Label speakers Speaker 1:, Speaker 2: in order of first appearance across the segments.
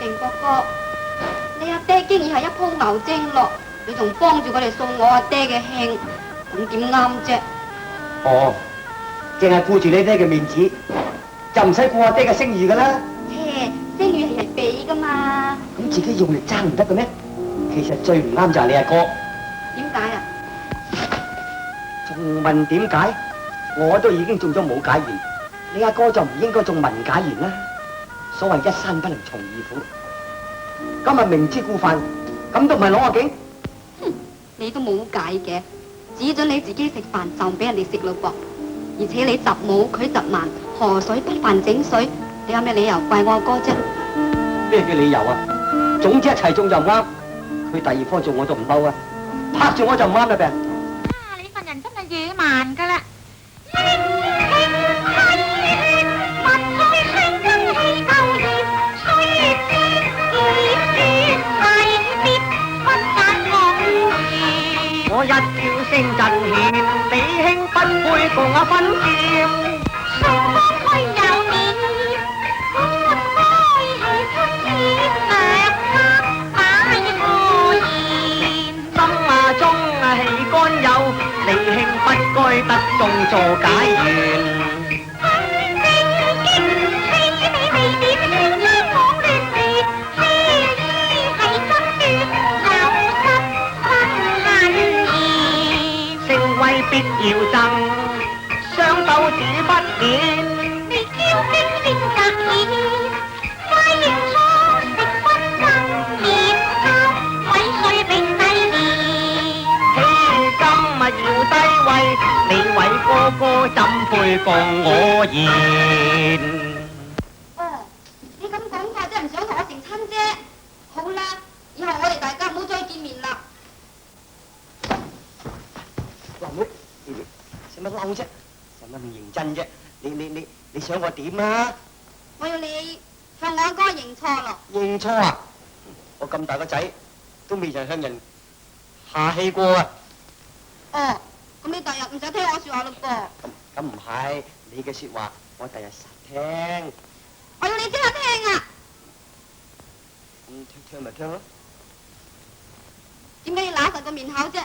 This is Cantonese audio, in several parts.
Speaker 1: 定哥哥，你阿爹竟然係一鋪牛精咯，你仲幫住我哋掃我阿爹嘅興，咁點啱啫？
Speaker 2: 哦，淨係顧住你爹嘅面子，就唔使顧阿爹嘅聲譽噶啦。
Speaker 1: 切，聲譽係人俾噶嘛？
Speaker 2: 咁自己用力爭唔得嘅咩？其實最唔啱就係你阿哥。
Speaker 1: 點解啊？
Speaker 2: 仲問點解？我都已經中咗武解元，你阿哥就唔應該中文解元啦。所謂一山不能藏二虎，今日明知故犯，咁都唔係攞我景。
Speaker 1: 哼，你都冇解嘅，只准你自己食飯就唔俾人哋食咯噃。而且你習武，佢習文，河水不犯井水，你有咩理由怪我阿哥啫？
Speaker 2: 咩叫理由啊？總之一齊中就唔啱，佢第二科中我都唔嬲啊，拍住我就唔啱啦唄。
Speaker 3: 你份人真係野蠻噶啦！
Speaker 2: 我一叫聲震顯，理兄不配共我分劍。
Speaker 3: 雙方俱有面，我開氣出戰略刻擺我言。
Speaker 2: 心中氣肝有，理兄不該得中做解元。必要爭，雙鬥子不免。
Speaker 3: 你驕兵性格險，快認錯食分爭，面交毀碎並低廉。
Speaker 2: 欺今要低位，你位哥哥怎配共我言？
Speaker 1: 哦，你咁講法真係唔想同我成親啫。好啦，以後我哋大家唔好再見面啦。
Speaker 2: 劉妹，使乜嬲啫？使乜咁認真啫？你想我點啊？
Speaker 1: 我要你向我阿哥認錯咯。
Speaker 2: 認錯啊！我咁大個仔都未曾向人下氣過啊！
Speaker 1: 哦，咁你第日唔使聽我說話咯噃。
Speaker 2: 咁唔係，你嘅說話我第日實聽。
Speaker 1: 我要你即刻聽啊！
Speaker 2: 聽咪聽咯。
Speaker 1: 點解要揦實個面口啫？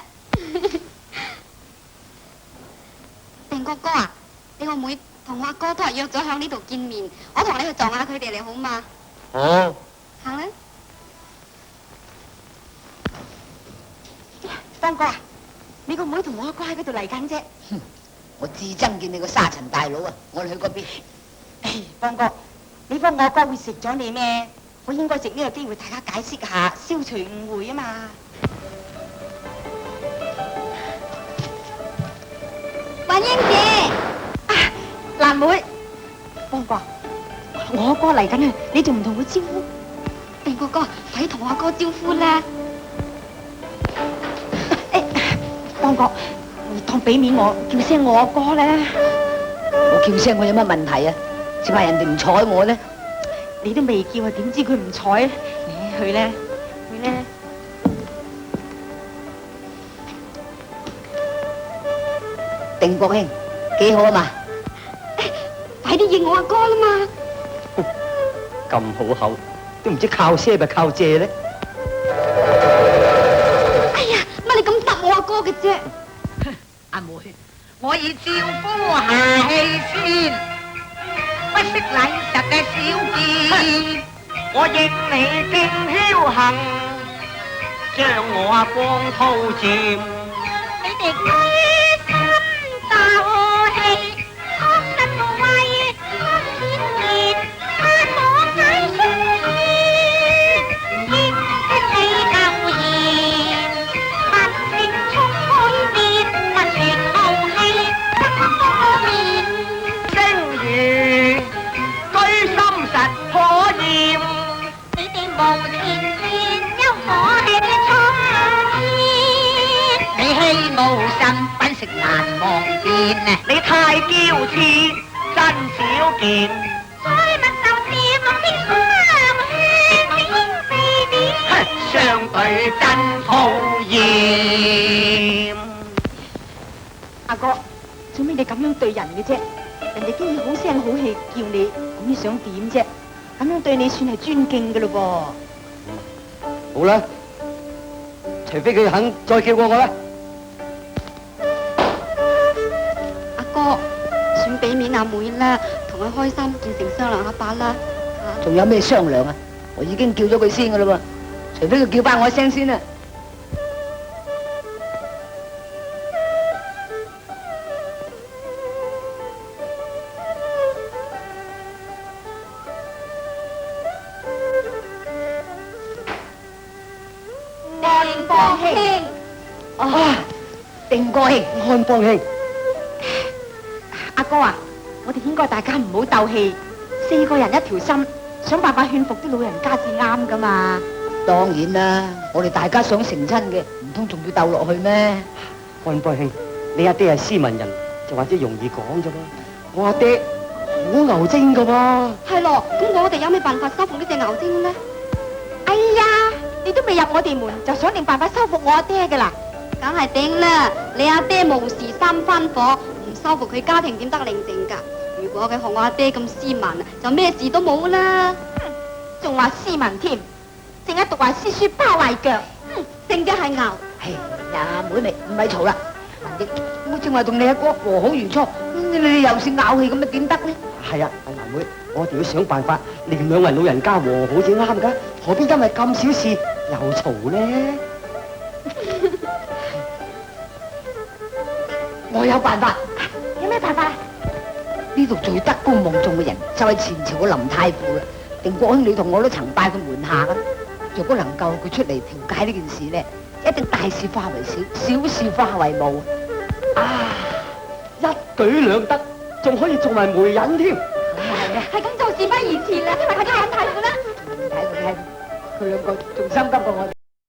Speaker 1: 定哥哥啊，你個妹同我阿哥都係約咗響呢度見面，我同你去撞下佢哋嚟好嘛？
Speaker 2: 好。
Speaker 1: 行啦。
Speaker 3: 當哥啊，你個妹同我阿哥喺嗰度嚟緊啫。
Speaker 4: 我至憎見你個沙塵大佬啊！我哋去嗰邊。
Speaker 3: 當哥，你幫我阿哥會食咗你咩？我應該藉呢個機會大家解釋下，消除誤會啊嘛。
Speaker 1: 雲英姐，
Speaker 3: 蘭妹，當哥，我阿哥嚟緊啊，你仲唔同佢招呼？
Speaker 1: 定哥哥，快啲同我阿哥招呼啦！
Speaker 3: 當哥，當俾面我，叫聲我阿哥咧。
Speaker 4: 我叫聲我有乜問題啊？只怕人哋唔睬我咧。
Speaker 3: 你都未叫啊，點知佢唔睬？你去咧，去咧。
Speaker 4: 定國兄，幾好啊嘛！
Speaker 1: 快啲認我阿哥啦嘛！
Speaker 2: 咁好口，都唔知靠些咪靠借咧。
Speaker 1: 哎呀，乜你咁答我阿哥嘅啫？
Speaker 5: 阿妹，我已招呼下氣先，不識禮實嘅小劍，
Speaker 2: 我應你勁僥倖，將我阿光濤佔。
Speaker 3: 你哋居心鬥氣，確實無謂不顯然，盼我解出意，應你舊言，不勝衝開別，不說傲氣，不多面。
Speaker 2: 正如居心實可驗，
Speaker 3: 你哋無前線，休我氣衝天。
Speaker 5: 你氣無神，品食難忘變啊！
Speaker 2: 你太嬌痴，真少見。
Speaker 3: 再問就是望天相勸，你應避免。
Speaker 2: 相對真討厭。
Speaker 3: 阿哥，做咩你咁樣對人嘅啫？人哋經已好聲好氣叫你，咁你想點啫？咁樣對你算係尊敬嘅咯
Speaker 2: 好啦，除非佢肯再叫過我啦。
Speaker 1: 阿哥，算俾面阿妹啦，同佢開心見誠商量下把啦。
Speaker 4: 仲有咩商量啊？我已經叫咗佢先噶啦喎，除非佢叫翻我一聲先啦。
Speaker 3: 定邦兄，
Speaker 4: 啊，定國兄，
Speaker 2: 安邦兄，
Speaker 3: 阿哥啊，我哋應該大家唔好鬥氣，4個人一條心，想辦法勸服啲老人家至啱噶嘛。
Speaker 4: 當然啦，我哋大家想成親嘅，唔通仲要鬥落去咩？
Speaker 2: 安邦兄，你阿爹係斯文人，就或者容易講啫噃。我阿爹好牛精噶噃。
Speaker 1: 係咯，咁我哋有咩辦法收服呢隻牛精呢？
Speaker 3: 哎呀，你都未入我哋門，就想定辦法收服我阿爹噶啦？
Speaker 1: 梗係頂啦！你阿爹無事三番火，唔收服佢家庭點得寧靜㗎？如果佢學我阿爹咁斯文，就咩事都冇啦。
Speaker 3: 仲話斯文添，淨係讀壞詩書包壞腳。
Speaker 1: 正嘅係牛。
Speaker 4: 哎呀，妹妹唔係嘈啦，我正話同你阿哥和好如初，你又是拗氣咁啊，點得呢？
Speaker 2: 係啊，阿蘭妹，我哋要想辦法令兩位老人家和好至啱噶，何必因為咁小事又嘈呢？
Speaker 4: 我有辦法。
Speaker 3: 有咩辦法啊？
Speaker 4: 呢度最德高望重嘅人就係前朝嘅林太傅啦。定國兄，你同我都曾拜佢門下噶。若果能夠佢出嚟調解呢件事呢，一定大事化為小，小事化為無。
Speaker 2: 啊，一舉兩得，仲可以做埋媒人添。
Speaker 4: 係啊，
Speaker 1: 係咁就事不宜遲啦，快啲揾太傅啦！
Speaker 4: 睇佢兩個仲心急過我哋。